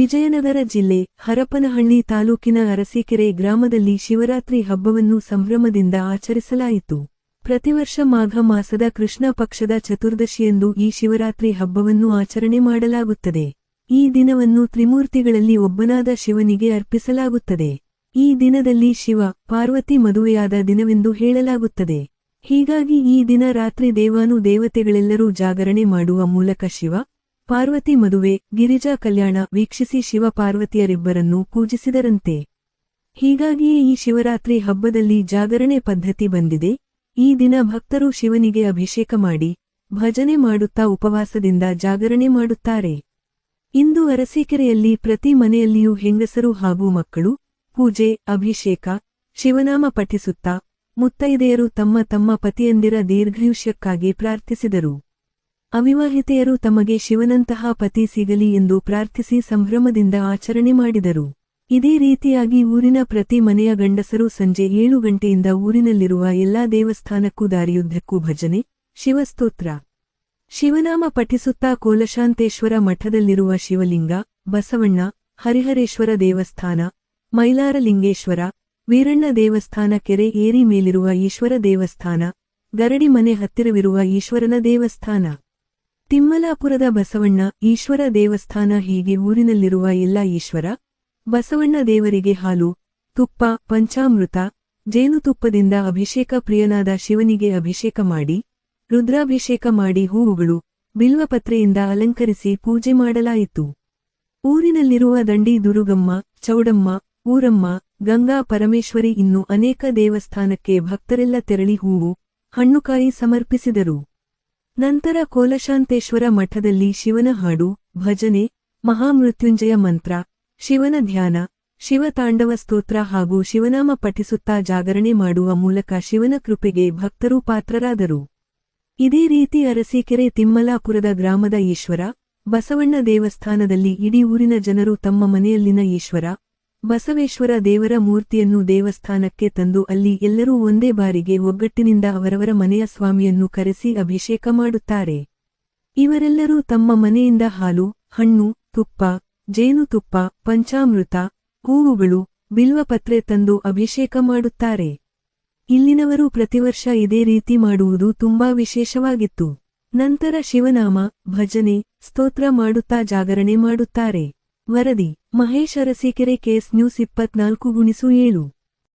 ವಿಜಯನಗರ ಜಿಲ್ಲೆ ಹರಪನಹಳ್ಳಿ ತಾಲೂಕಿನ ಅರಸೀಕೆರೆ ಗ್ರಾಮದಲ್ಲಿ ಶಿವರಾತ್ರಿ ಹಬ್ಬವನ್ನು ಸಂಭ್ರಮದಿಂದ ಆಚರಿಸಲಾಯಿತು. ಪ್ರತಿವರ್ಷ ಮಾಘ ಮಾಸದ ಕೃಷ್ಣ ಪಕ್ಷದ ಚತುರ್ದಶಿಯಂದು ಈ ಶಿವರಾತ್ರಿ ಹಬ್ಬವನ್ನು ಆಚರಣೆ ಮಾಡಲಾಗುತ್ತದೆ. ಈ ದಿನವನ್ನು ತ್ರಿಮೂರ್ತಿಗಳಲ್ಲಿ ಒಬ್ಬನಾದ ಶಿವನಿಗೆ ಅರ್ಪಿಸಲಾಗುತ್ತದೆ. ಈ ದಿನದಲ್ಲಿ ಶಿವ ಪಾರ್ವತಿ ಮದುವೆಯಾದ ದಿನವೆಂದು ಹೇಳಲಾಗುತ್ತದೆ. ಹೀಗಾಗಿ ಈ ದಿನ ರಾತ್ರಿ ದೇವಾನುದೇವತೆಗಳೆಲ್ಲರೂ ಜಾಗರಣೆ ಮಾಡುವ ಮೂಲಕ ಶಿವ ಪಾರ್ವತಿ ಮದುವೆ ಗಿರಿಜಾ ಕಲ್ಯಾಣ ವೀಕ್ಷಿಸಿ ಶಿವ ಪಾರ್ವತಿಯರಿಬ್ಬರನ್ನೂ ಪೂಜಿಸಿದರಂತೆ. ಹೀಗಾಗಿಯೇ ಈ ಶಿವರಾತ್ರಿ ಹಬ್ಬದಲ್ಲಿ ಜಾಗರಣೆ ಪದ್ಧತಿ ಬಂದಿದೆ. ಈ ದಿನ ಭಕ್ತರು ಶಿವನಿಗೆ ಅಭಿಷೇಕ ಮಾಡಿ ಭಜನೆ ಮಾಡುತ್ತಾ ಉಪವಾಸದಿಂದ ಜಾಗರಣೆ ಮಾಡುತ್ತಾರೆ. ಇಂದು ಅರಸೀಕೆರೆಯಲ್ಲಿ ಪ್ರತಿ ಮನೆಯಲ್ಲಿಯೂ ಹೆಂಗಸರು ಹಾಗೂ ಮಕ್ಕಳು ಪೂಜೆ ಅಭಿಷೇಕ ಶಿವನಾಮ ಪಠಿಸುತ್ತಾ ಮುತ್ತೈದೆಯರು ತಮ್ಮ ತಮ್ಮ ಪತಿಯಂದಿರ ದೀರ್ಘಾಯುಷ್ಯಕ್ಕಾಗಿ ಪ್ರಾರ್ಥಿಸಿದರು. ಅವಿವಾಹಿತೆಯರು ತಮಗೆ ಶಿವನಂತಹ ಪತಿ ಸಿಗಲಿ ಎಂದು ಪ್ರಾರ್ಥಿಸಿ ಸಂಭ್ರಮದಿಂದ ಆಚರಣೆ ಮಾಡಿದರು. ಇದೇ ರೀತಿಯಾಗಿ ಊರಿನ ಪ್ರತಿ ಮನೆಯ ಗಂಡಸರು ಸಂಜೆ 7 ಗಂಟೆಯಿಂದ ಊರಿನಲ್ಲಿರುವ ಎಲ್ಲಾ ದೇವಸ್ಥಾನಕ್ಕೂ ದಾರಿಯುದ್ದಕ್ಕೂ ಭಜನೆ ಶಿವಸ್ತೋತ್ರ ಶಿವನಾಮ ಪಠಿಸುತ್ತಾ ಕೋಲಶಾಂತೇಶ್ವರ ಮಠದಲ್ಲಿರುವ ಶಿವಲಿಂಗ ಬಸವಣ್ಣ ಹರಿಹರೇಶ್ವರ ದೇವಸ್ಥಾನ ಮೈಲಾರಲಿಂಗೇಶ್ವರ ವೀರಣ್ಣ ದೇವಸ್ಥಾನ ಕೆರೆ ಏರಿ ಮೇಲಿರುವ ಈಶ್ವರ ದೇವಸ್ಥಾನ ಗರಡಿ ಮನೆ ಹತ್ತಿರವಿರುವ ಈಶ್ವರನ ದೇವಸ್ಥಾನ ತಿಮ್ಮಲಾಪುರದ ಬಸವಣ್ಣ ಈಶ್ವರ ದೇವಸ್ಥಾನ ಹೀಗೆ ಊರಿನಲ್ಲಿರುವ ಎಲ್ಲ ಈಶ್ವರ ಬಸವಣ್ಣ ದೇವರಿಗೆ ಹಾಲು ತುಪ್ಪ ಪಂಚಾಮೃತ ಜೇನುತುಪ್ಪದಿಂದ ಅಭಿಷೇಕ ಪ್ರಿಯನಾದ ಶಿವನಿಗೆ ಅಭಿಷೇಕ ಮಾಡಿ ರುದ್ರಾಭಿಷೇಕ ಮಾಡಿ ಹೂವುಗಳು ಬಿಲ್ವಪತ್ರೆಯಿಂದ ಅಲಂಕರಿಸಿ ಪೂಜೆ ಮಾಡಲಾಯಿತು. ಊರಿನಲ್ಲಿರುವ ದಂಡಿ ದುರುಗಮ್ಮ ಚೌಡಮ್ಮ ಊರಮ್ಮ ಗಂಗಾ ಪರಮೇಶ್ವರಿ ಇನ್ನೂ ಅನೇಕ ದೇವಸ್ಥಾನಕ್ಕೆ ಭಕ್ತರೆಲ್ಲ ತೆರಳಿ ಹೂವು ಹಣ್ಣುಕಾಯಿ ಸಮರ್ಪಿಸಿದರು. ನಂತರ ಕೋಲಶಾಂತೇಶ್ವರ ಮಠದಲ್ಲಿ ಶಿವನ ಹಾಡು ಭಜನೆ ಮಹಾಮೃತ್ಯುಂಜಯ ಮಂತ್ರ ಶಿವನ ಧ್ಯಾನ ಶಿವತಾಂಡವ ಸ್ತೋತ್ರ ಹಾಗೂ ಶಿವನಾಮ ಪಠಿಸುತ್ತಾ ಜಾಗರಣೆ ಮಾಡುವ ಮೂಲಕ ಶಿವನ ಕೃಪೆಗೆ ಭಕ್ತರು ಪಾತ್ರರಾದರು. ಇದೇ ರೀತಿ ಅರಸೀಕೆರೆ ತಿಮ್ಮಲಾಪುರದ ಗ್ರಾಮದ ಈಶ್ವರ ಬಸವಣ್ಣ ದೇವಸ್ಥಾನದಲ್ಲಿ ಇಡೀ ಊರಿನ ಜನರು ತಮ್ಮ ಮನೆಯಲ್ಲಿನ ಈಶ್ವರ ಬಸವೇಶ್ವರ ದೇವರ ಮೂರ್ತಿಯನ್ನು ದೇವಸ್ಥಾನಕ್ಕೆ ತಂದು ಅಲ್ಲಿ ಎಲ್ಲರೂ ಒಂದೇ ಬಾರಿಗೆ ಒಗ್ಗಟ್ಟಿನಿಂದ ಅವರವರ ಮನೆಯ ಸ್ವಾಮಿಯನ್ನು ಕರೆಸಿ ಅಭಿಷೇಕ ಮಾಡುತ್ತಾರೆ. ಇವರೆಲ್ಲರೂ ತಮ್ಮ ಮನೆಯಿಂದ ಹಾಲು ಹಣ್ಣು ತುಪ್ಪ ಜೇನುತುಪ್ಪ ಪಂಚಾಮೃತ ಹೂವುಗಳು ಬಿಲ್ವಪತ್ರೆ ತಂದು ಅಭಿಷೇಕ ಮಾಡುತ್ತಾರೆ. ಇಲ್ಲಿನವರು ಪ್ರತಿವರ್ಷ ಇದೇ ರೀತಿ ಮಾಡುವುದು ತುಂಬಾ ವಿಶೇಷವಾಗಿತ್ತು. ನಂತರ ಶಿವನಾಮ ಭಜನೆ ಸ್ತೋತ್ರ ಮಾಡುತ್ತಾ ಜಾಗರಣೆ ಮಾಡುತ್ತಾರೆ. ವರದಿ ಮಹೇಶ್ ಅರಸೀಕೆರೆ ಕೇಸ್ ನ್ಯೂಸ್ 24/7